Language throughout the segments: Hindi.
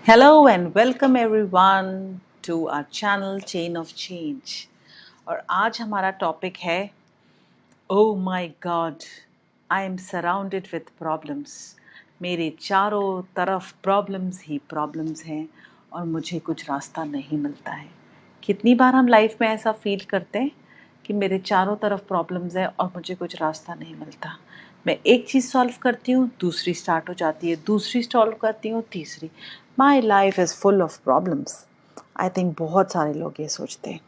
Hello and welcome everyone to our channel Chain of Change। और आज हमारा टॉपिक है Oh my God, I am surrounded with problems। मेरे चारों तरफ प्रॉब्लम्स ही प्रॉब्लम्स हैं और मुझे कुछ रास्ता नहीं मिलता है। कितनी बार हम लाइफ में ऐसा फील करते हैं कि मेरे चारों तरफ प्रॉब्लम्स हैं और मुझे कुछ रास्ता नहीं मिलता। मैं एक चीज़ सॉल्व करती हूँ, दूसरी स्टार्ट हो जाती है, दूसरी सॉल्व करती हूँ, तीसरी। My life is full of problems. I think बहुत सारे लोग ये सोचते हैं।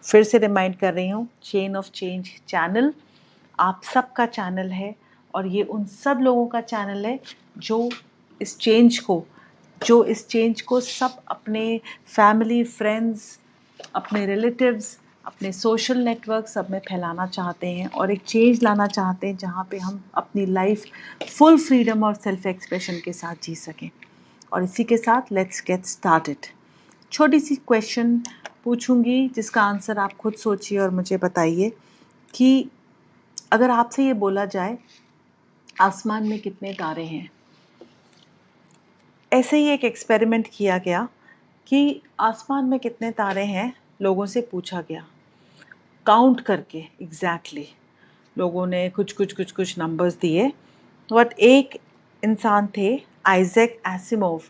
फिर से रिमाइंड कर रही हूँ, चेन ऑफ चेंज चैनल आप सबका चैनल है और ये उन सब लोगों का चैनल है जो इस चेंज को सब अपने फैमिली, फ्रेंड्स, अपने रिलेटिव्स, अपने सोशल नेटवर्क सब में फैलाना चाहते हैं और एक चेंज लाना चाहते हैं जहाँ पे हम अपनी लाइफ फुल फ्रीडम और सेल्फ एक्सप्रेशन के साथ जी सकें। और इसी के साथ लेट्स गेट स्टार्टेड। छोटी सी क्वेश्चन पूछूंगी जिसका आंसर आप खुद सोचिए और मुझे बताइए कि अगर आपसे ये बोला जाए आसमान में कितने तारे हैं। ऐसे ही एक एक्सपेरिमेंट किया गया कि आसमान में कितने तारे हैं लोगों से पूछा गया, काउंट करके एग्जैक्टली लोगों ने कुछ नंबर्स दिए। बट एक इंसान थे आइजैक एसिमोव,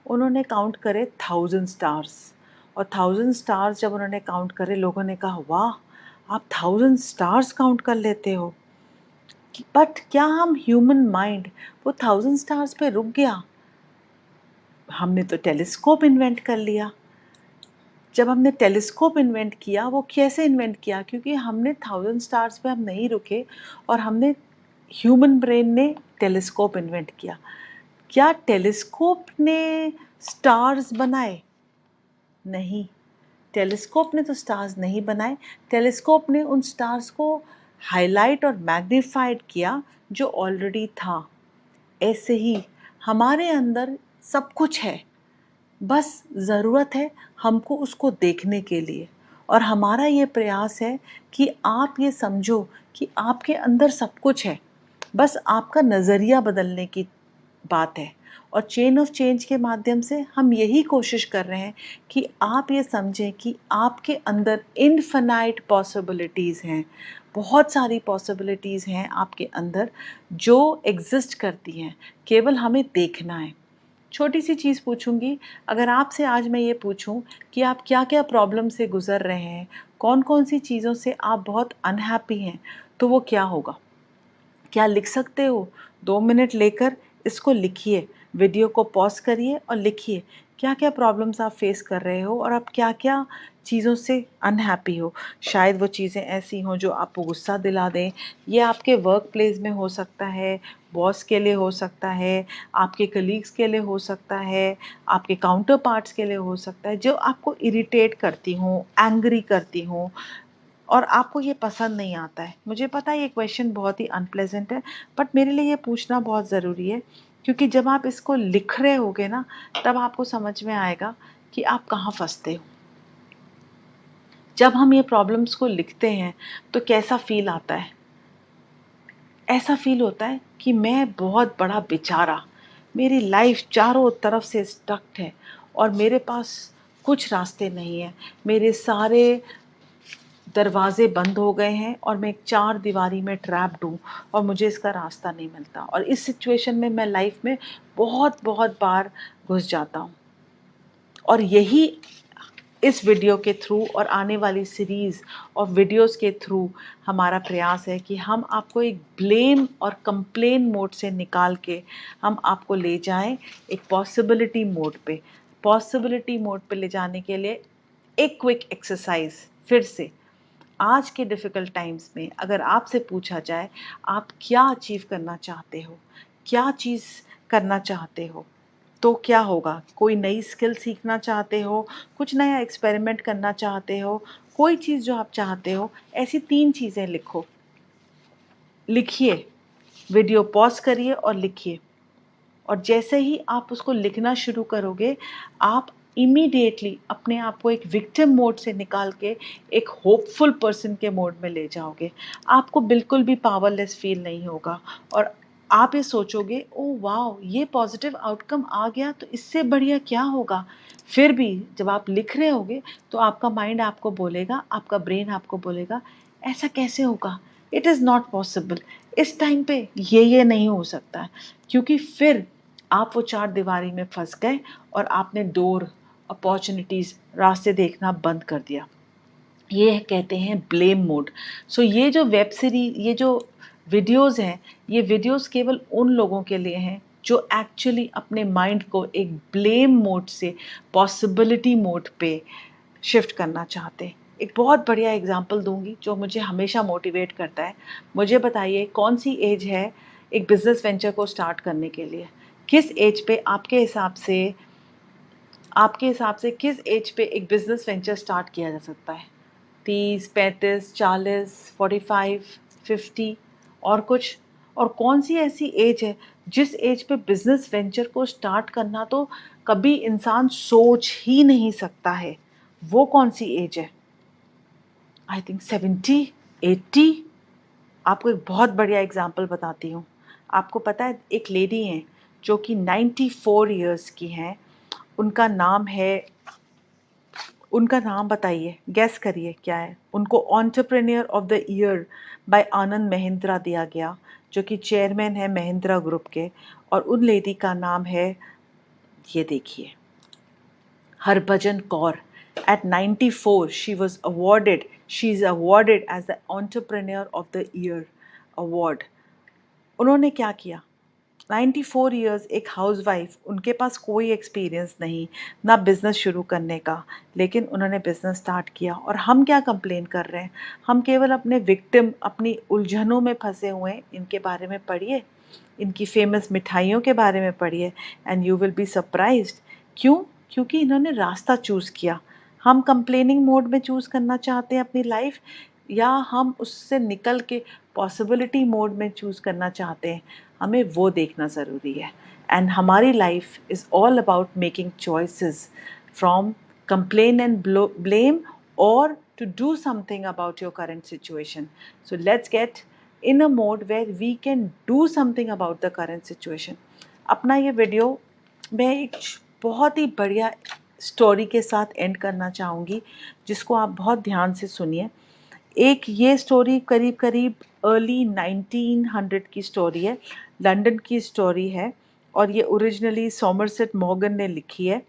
उन्होंने काउंट करे 1000 स्टार्स। और 1000 स्टार्स जब उन्होंने काउंट करे, लोगों ने कहा वाह आप 1000 स्टार्स काउंट कर लेते हो। बट क्या हम ह्यूमन माइंड वो 1000 स्टार्स पे रुक गया? हमने तो टेलीस्कोप इन्वेंट कर लिया। जब हमने टेलीस्कोप इन्वेंट किया, वो कैसे इन्वेंट किया? क्योंकि हमने 1000 स्टार्स पे हम नहीं रुके और हमने ह्यूमन ब्रेन ने टेलीस्कोप इन्वेंट किया। क्या टेलीस्कोप ने स्टार्स बनाए? नहीं, टेलीस्कोप ने तो स्टार्स नहीं बनाए। टेलीस्कोप ने उन स्टार्स को हाईलाइट और मैग्नीफाइड किया जो ऑलरेडी था। ऐसे ही हमारे अंदर सब कुछ है, बस ज़रूरत है हमको उसको देखने के लिए। और हमारा ये प्रयास है कि आप ये समझो कि आपके अंदर सब कुछ है, बस आपका नज़रिया बदलने की बात है। और चेन ऑफ चेंज के माध्यम से हम यही कोशिश कर रहे हैं कि आप ये समझें कि आपके अंदर इनफिनाइट पॉसिबिलिटीज़ हैं। बहुत सारी पॉसिबिलिटीज़ हैं आपके अंदर जो एग्जिस्ट करती हैं, केवल हमें देखना है। छोटी सी चीज़ पूछूंगी, अगर आपसे आज मैं ये पूछूं कि आप क्या क्या प्रॉब्लम से गुज़र रहे हैं, कौन कौन सी चीज़ों से आप बहुत अनहैप्पी हैं, तो वो क्या होगा? क्या लिख सकते हो? 2 मिनट लेकर इसको लिखिए, वीडियो को पॉज करिए और लिखिए क्या क्या प्रॉब्लम्स आप फेस कर रहे हो और आप क्या क्या चीज़ों से अनहैप्पी हो। शायद वो चीज़ें ऐसी हों जो आपको गुस्सा दिला दें। ये आपके वर्क प्लेस में हो सकता है, बॉस के लिए हो सकता है, आपके कलीग्स के लिए हो सकता है, आपके काउंटर पार्ट्स के लिए हो सकता है, जो आपको इरिटेट करती हों, एंग्री करती हों और आपको ये पसंद नहीं आता है। मुझे पता है ये क्वेश्चन बहुत ही अनप्लेजेंट है, बट मेरे लिए ये पूछना बहुत ज़रूरी है, क्योंकि जब आप इसको लिख रहे होगे ना, तब आपको समझ में आएगा कि आप कहाँ फंसते हो। जब हम ये प्रॉब्लम्स को लिखते हैं तो कैसा फील आता है? ऐसा फील होता है कि मैं बहुत बड़ा बेचारा, मेरी लाइफ चारों तरफ से स्टक्ड है और मेरे पास कुछ रास्ते नहीं हैं। मेरे सारे दरवाजे बंद हो गए हैं और मैं एक चार दीवारी में ट्रैप्ड हूँ और मुझे इसका रास्ता नहीं मिलता। और इस सिचुएशन में मैं लाइफ में बहुत बहुत बार घुस जाता हूँ। और यही इस वीडियो के थ्रू और आने वाली सीरीज़ और वीडियोस के थ्रू हमारा प्रयास है कि हम आपको एक ब्लेम और कंप्लेन मोड से निकाल के हम आपको ले जाएं एक पॉसिबिलिटी मोड पे। पॉसिबिलिटी मोड पे ले जाने के लिए एक क्विक एक्सरसाइज। फिर से, आज के डिफ़िकल्ट टाइम्स में अगर आपसे पूछा जाए आप क्या अचीव करना चाहते हो, क्या चीज़ करना चाहते हो, तो क्या होगा? कोई नई स्किल सीखना चाहते हो, कुछ नया एक्सपेरिमेंट करना चाहते हो, कोई चीज़ जो आप चाहते हो, ऐसी 3 चीज़ें लिखो। लिखिए, वीडियो पॉज़ करिए और लिखिए। और जैसे ही आप उसको लिखना शुरू करोगे, आप इमीडिएटली अपने आप को एक विक्टिम मोड से निकाल के एक होपफुल पर्सन के मोड में ले जाओगे। आपको बिल्कुल भी पावरलेस फील नहीं होगा और आप ये सोचोगे ओ वाह ये पॉजिटिव आउटकम आ गया तो इससे बढ़िया क्या होगा। फिर भी जब आप लिख रहे होगे तो आपका माइंड आपको बोलेगा, आपका ब्रेन आपको बोलेगा ऐसा कैसे होगा, इट इज़ नॉट पॉसिबल, इस टाइम पे ये नहीं हो सकता है। क्योंकि फिर आप वो चार दीवारी में फंस गए और आपने डोर अपॉर्चुनिटीज़ रास्ते देखना बंद कर दिया। ये कहते हैं ब्लेम मोड। सो ये जो वेब सीरीज, ये जो वीडियोस हैं, ये वीडियोस केवल उन लोगों के लिए हैं जो एक्चुअली अपने माइंड को एक ब्लेम मोड से पॉसिबिलिटी मोड पे शिफ्ट करना चाहते हैं। एक बहुत बढ़िया एग्जांपल दूंगी जो मुझे हमेशा मोटिवेट करता है। मुझे बताइए कौन सी एज है एक बिजनेस वेंचर को स्टार्ट करने के लिए? किस एज पे आपके हिसाब से किस एज पे एक बिजनेस वेंचर स्टार्ट किया जा सकता है? 30, 35, 40, 45, 50 और कुछ? और कौन सी ऐसी एज है जिस एज पे बिजनेस वेंचर को स्टार्ट करना तो कभी इंसान सोच ही नहीं सकता है? वो कौन सी एज है? I think 70, 80। आपको एक बहुत बढ़िया एग्जाम्पल बताती हूँ। आपको पता है एक लेडी हैं जो कि 94 ईयर्स की हैं। उनका नाम है, उनका नाम बताइए, गेस करिए क्या है। उनको entrepreneur of the year by Anand Mahindra दिया गया, जो कि चेयरमैन है महिंद्रा ग्रुप के। और उन लेडी का नाम है, ये देखिए, Harbhajan Kaur. At 94, she is awarded as the Entrepreneur of the Year award. उन्होंने क्या किया? 94 ईयर्स, एक हाउसवाइफ, उनके पास कोई एक्सपीरियंस नहीं ना बिज़नेस शुरू करने का, लेकिन उन्होंने बिज़नेस स्टार्ट किया। और हम क्या कंप्लेन कर रहे हैं? हम केवल अपने विक्टिम, अपनी उलझनों में फंसे हुए हैं। इनके बारे में पढ़िए, इनकी फेमस मिठाइयों के बारे में पढ़िए, and you will be surprised. क्यों? क्योंकि इन्होंने रास्ता चूज़ किया। हम कंप्लेनिंग मोड में चूज़ करना चाहते हैं अपनी लाइफ, या हम उससे निकल के पॉसिबिलिटी मोड में चूज़ करना चाहते हैं? हमें वो देखना ज़रूरी है। एंड हमारी life is all about making choices from complain and blame, or to do something about your current situation. So let's get in a mode where we can do something about the current situation. अपना ये वीडियो मैं एक बहुत ही बढ़िया स्टोरी के साथ एंड करना चाहूँगी, जिसको आप बहुत ध्यान से सुनिए। एक ये स्टोरी करीब करीब अर्ली 1900 की स्टोरी है, लंदन की स्टोरी है, और ये ओरिजिनली सॉमरसेट मॉर्गन ने लिखी है।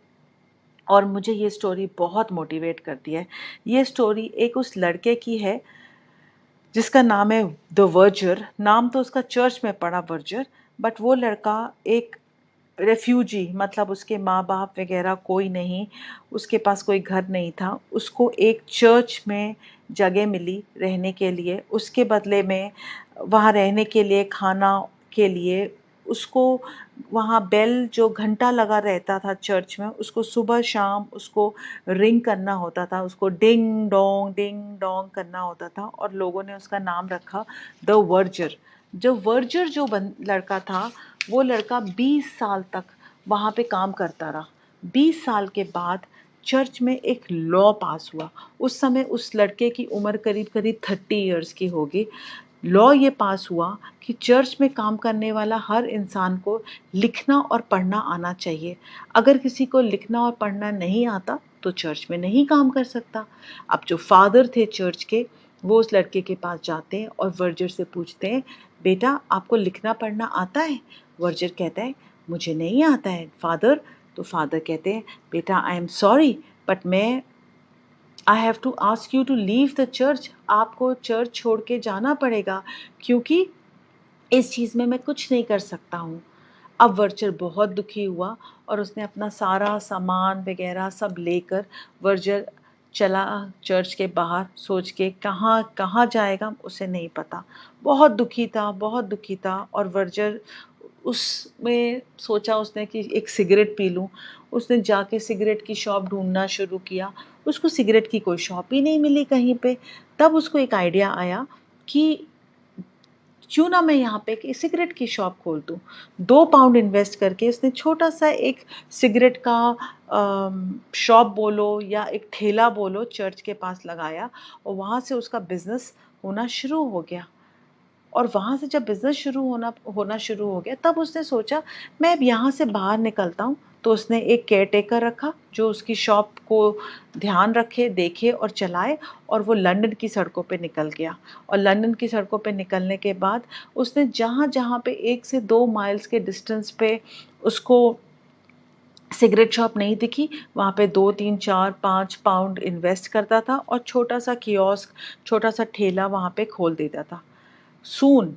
और मुझे ये स्टोरी बहुत मोटिवेट करती है। ये स्टोरी एक उस लड़के की है जिसका नाम है द वर्जर। नाम तो उसका चर्च में पड़ा वर्जर, बट वो लड़का एक रेफ्यूजी, मतलब उसके माँ बाप वगैरह कोई नहीं, उसके पास कोई घर नहीं था। उसको एक चर्च में जगह मिली रहने के लिए। उसके बदले में वहाँ रहने के लिए, खाना के लिए, उसको वहाँ बेल जो घंटा लगा रहता था चर्च में, उसको सुबह शाम उसको रिंग करना होता था, उसको डिंग डोंग करना होता था। और लोगों ने उसका नाम रखा द वर्जर। जो लड़का था, वो लड़का 20 साल तक वहाँ पे काम करता रहा। 20 साल के बाद चर्च में एक लॉ पास हुआ। उस समय उस लड़के की उम्र करीब करीब 30 ईयर्स की होगी। लॉ ये पास हुआ कि चर्च में काम करने वाला हर इंसान को लिखना और पढ़ना आना चाहिए। अगर किसी को लिखना और पढ़ना नहीं आता तो चर्च में नहीं काम कर सकता। अब जो फादर थे चर्च के, वो उस लड़के के पास जाते हैं और वर्जर से पूछते हैं, बेटा आपको लिखना पढ़ना आता है? वर्जर कहता है, मुझे नहीं आता है फादर। तो फादर कहते हैं, बेटा आई एम सॉरी, बट मैं I have to ask you to leave the church. आपको चर्च छोड़ के जाना पड़ेगा, क्योंकि इस चीज़ में मैं कुछ नहीं कर सकता हूँ। अब वर्जर बहुत दुखी हुआ और उसने अपना सारा सामान वगैरह सब लेकर वर्जर चला चर्च के बाहर, सोच के कहाँ कहाँ जाएगा उसे नहीं पता। बहुत दुखी था, बहुत दुखी था। और वर्जर उसमें सोचा उसने कि एक सिगरेट पी लूँ। उसने जाके सिगरेट की शॉप ढूंढना शुरू किया। उसको सिगरेट की कोई शॉप ही नहीं मिली कहीं पे। तब उसको एक आइडिया आया कि क्यों ना मैं यहाँ पे एक सिगरेट की शॉप खोल दूँ। 2 पाउंड इन्वेस्ट करके उसने छोटा सा एक सिगरेट का शॉप बोलो या एक ठेला बोलो, चर्च के पास लगाया, और वहाँ से उसका बिजनेस होना शुरू हो गया। और वहाँ से जब बिज़नेस होना शुरू हो गया, तब उसने सोचा मैं अब यहाँ से बाहर निकलता हूँ। तो उसने एक केयरटेकर रखा जो उसकी शॉप को ध्यान रखे, देखे और चलाए, और वो लंदन की सड़कों पे निकल गया। और लंदन की सड़कों पे निकलने के बाद उसने जहाँ-जहाँ पे 1 से 2 माइल्स के डिस्टेंस पे उसको सिगरेट शॉप नहीं दिखी, वहाँ पे 2, 3, 4, 5 पाउंड इन्वेस्ट करता था और छोटा-सा कियोस्क, छोटा-सा ठेला वहाँ पे खोल देता था। सून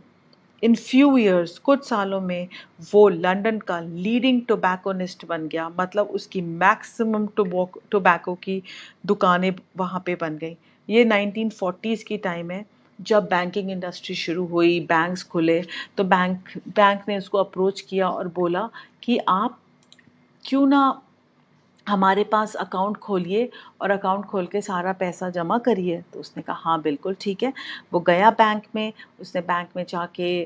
इन फ्यू इयर्स, कुछ सालों में वो लंदन का लीडिंग टोबैकोनिस्ट बन गया। मतलब उसकी मैक्सिमम टोबैको की दुकानें वहाँ पे बन गई। ये 1940s की टाइम है, जब बैंकिंग इंडस्ट्री शुरू हुई, बैंक्स खुले, तो बैंक ने उसको अप्रोच किया और बोला कि आप क्यों ना हमारे पास अकाउंट खोलिए और अकाउंट खोल के सारा पैसा जमा करिए। तो उसने कहा हाँ बिल्कुल ठीक है। वो गया बैंक में, उसने बैंक में जाके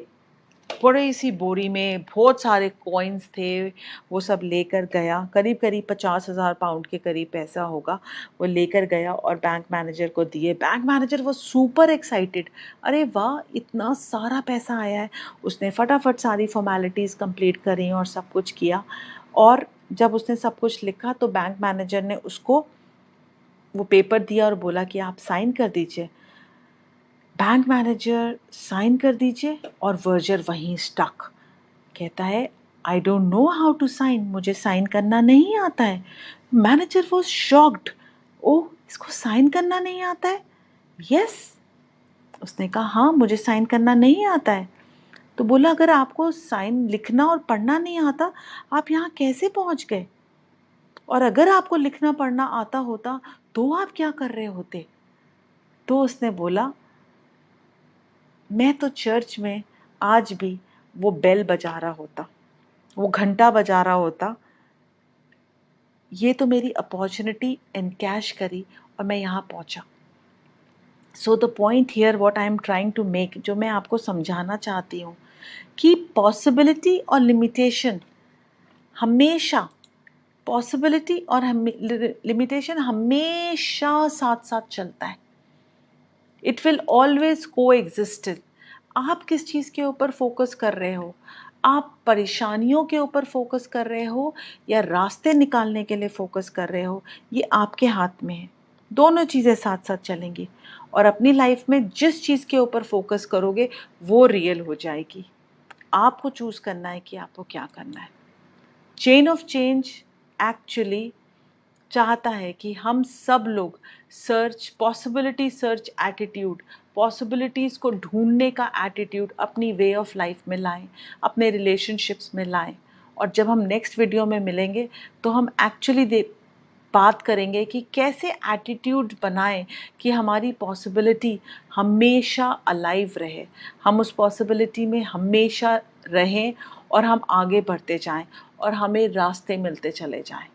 बड़ी सी बोरी में बहुत सारे कॉइन्स थे, वो सब लेकर गया। करीब करीब 50,000 पाउंड के करीब पैसा होगा। वो लेकर गया और बैंक मैनेजर को दिए। बैंक मैनेजर वो सुपर एक्साइटेड, अरे वाह इतना सारा पैसा आया है। उसने फटाफट सारी फॉर्मेलिटीज़ कंप्लीट करी और सब कुछ किया। और जब उसने सब कुछ लिखा तो बैंक मैनेजर ने उसको वो पेपर दिया और बोला कि आप साइन कर दीजिए। बैंक मैनेजर साइन कर दीजिए और वर्जर वहीं स्टक। कहता है I don't know how to sign, मुझे साइन करना नहीं आता है। मैनेजर वॉज शॉक्ड, ओह इसको साइन करना नहीं आता है? यस, उसने कहा हाँ मुझे साइन करना नहीं आता है। तो बोला अगर आपको साइन लिखना और पढ़ना नहीं आता, आप यहाँ कैसे पहुँच गए? और अगर आपको लिखना पढ़ना आता होता तो आप क्या कर रहे होते? तो उसने बोला मैं तो चर्च में आज भी वो बेल बजा रहा होता, वो घंटा बजा रहा होता। ये तो मेरी अपॉर्चुनिटी एनकैश करी और मैं यहाँ पहुँचा। So the point here what I am trying to make, जो मैं आपको समझाना चाहती हूँ कि पॉसिबिलिटी और लिमिटेशन हमेशा, पॉसिबिलिटी और लिमिटेशन हमेशा साथ साथ चलता है। इट विल ऑलवेज को एग्जिस्ट। आप किस चीज़ के ऊपर फोकस कर रहे हो? आप परेशानियों के ऊपर फोकस कर रहे हो या रास्ते निकालने के लिए फोकस कर रहे हो? ये आपके हाथ में है। दोनों चीज़ें साथ साथ चलेंगी और अपनी लाइफ में जिस चीज़ के ऊपर फोकस करोगे वो रियल हो जाएगी। आपको चूज़ करना है कि आपको क्या करना है। चेन ऑफ चेंज एक्चुअली चाहता है कि हम सब लोग पॉसिबिलिटी सर्च एटीट्यूड, पॉसिबिलिटीज़ को ढूंढने का एटीट्यूड अपनी वे ऑफ लाइफ में लाएं, अपने रिलेशनशिप्स में लाएं। और जब हम नेक्स्ट वीडियो में मिलेंगे तो हम एक्चुअली बात करेंगे कि कैसे एटीट्यूड बनाएं कि हमारी पॉसिबिलिटी हमेशा अलाइव रहे, हम उस पॉसिबिलिटी में हमेशा रहें और हम आगे बढ़ते जाएं और हमें रास्ते मिलते चले जाएं।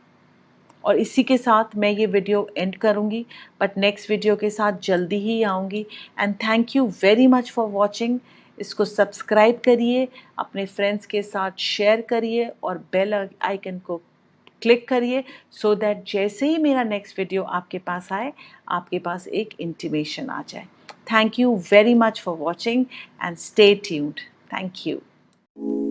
और इसी के साथ मैं ये वीडियो एंड करूँगी, बट नेक्स्ट वीडियो के साथ जल्दी ही आऊँगी। And thank you very much for watching. इसको सब्सक्राइब करिए, अपने फ्रेंड्स के साथ शेयर करिए और बेल आइकन को क्लिक करिए सो दैट जैसे ही मेरा नेक्स्ट वीडियो आपके पास आए, आपके पास एक इंटीमेशन आ जाए। Thank you very much for watching and stay tuned. Thank you.